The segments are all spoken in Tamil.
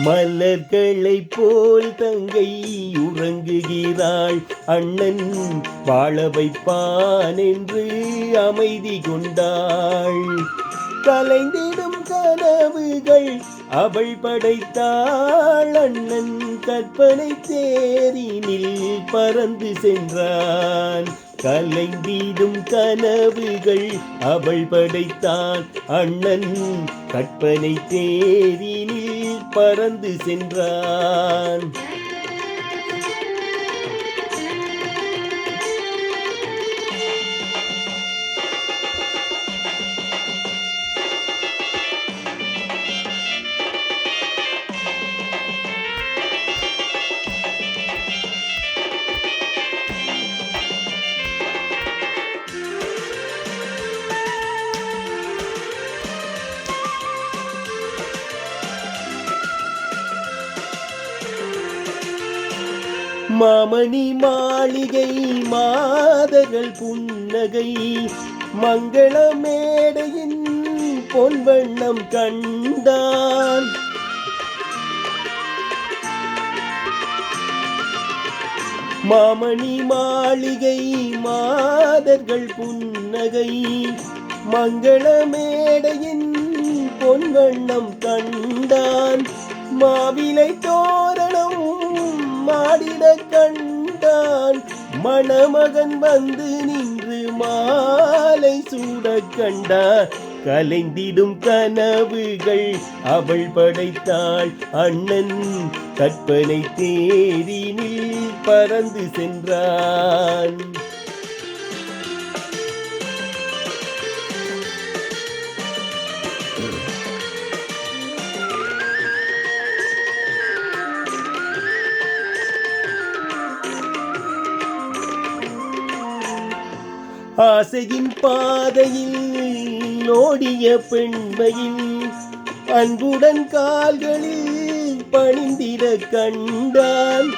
மலர்களைப் போல் தங்கை உறங்குகிறாள். அண்ணன் வாழ வைப்பான் என்று அமைதி கொண்டாள். கலைந்திடும் கனவுகள் அவள் படைத்தாள். அண்ணன் கற்பனை தேரினில் பறந்து சென்றான். கலைந்திடும் கனவுகள் அவள் படைத்தான். அண்ணன் கற்பனை தேரினில் பறந்து சென்றான். மாமணி மாளிகை மாதர்கள் புன்னகை மங்கள மேடையின் பொன்வண்ணம் கண்டான். மாமணி மாளிகை மாதர்கள் புன்னகை மங்கள மேடையின் பொன்வண்ணம் கண்டான். மாவிலை தோரணம் மாடிட கண்டான். மணமகன் வந்து நின்று மாலை சூட கண்டான். கலைந்திடும் கனவுகள் அவள் படைத்தாள். அண்ணன் கற்பனை தேரினில் பறந்து சென்றான். ஆசையின் பாதையில் ஓடிய பெண்மையில் அன்புடன் கால்களில் பணிந்திட கண்டான்.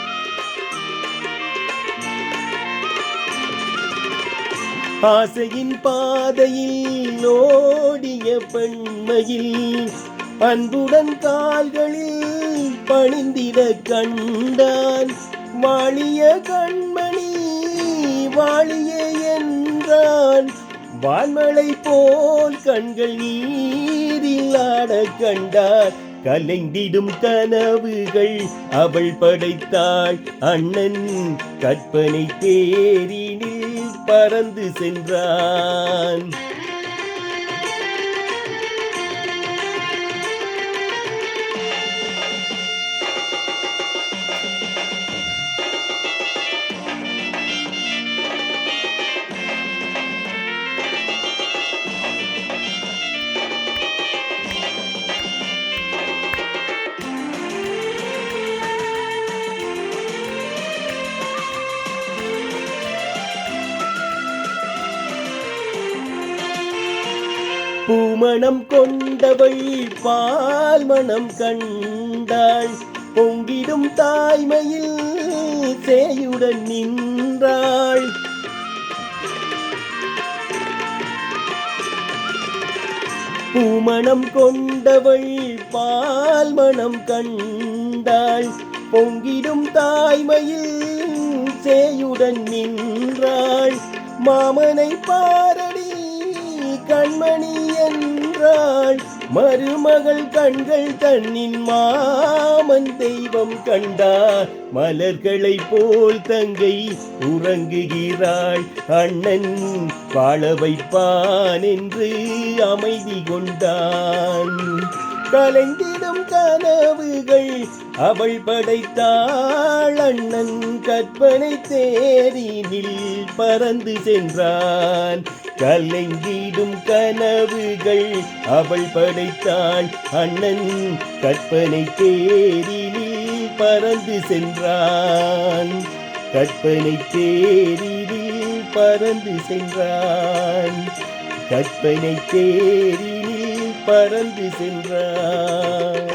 ஆசையின் பாதையில் ஓடிய பெண்மையில் அன்புடன் கால்களில் பணிந்திட கண்டான். வாழிய கண்மணி வாழிய என்றான். வான்மழை போல் கண்கள் நீரில் ஆட கண்டார். கலைந்திடும் கனவுகள் அவள் படைத்தாள். அண்ணன் கற்பனை தேரினில் பறந்து சென்றான். பூமணம் கொண்டவள் பால் மணம் கண்டாள். பொங்கிடும் தாய்மையில் சேயுடன் நின்றாள். பூமணம் கொண்டவள் பால் மணம் கண்டாள். பொங்கிடும் தாய்மையில் சேயுடன் நின்றாள். மாமனை பாரடி கண்மணி என்றாள். மருமகள் கண்கள் தன்னின் மாமன் தெய்வம் கண்டார். மலர்களை போல் தங்கை உறங்குகிறாள். அண்ணன் வாழ வைப்பான் என்று அமைதி கொண்டான். கலைந்திடும் கனவுகள் அவள் படைத்தாள். அண்ணன் கற்பனை தேரினில் பறந்து சென்றான். கலைந்திடும் கனவுகள் அவள் படைத்தாள். அண்ணன் கற்பனை தேரினில் பறந்து சென்றான். கற்பனை தேரினில் பறந்து சென்றான். கற்பனை தேரினில் பறந்து சென்றான்.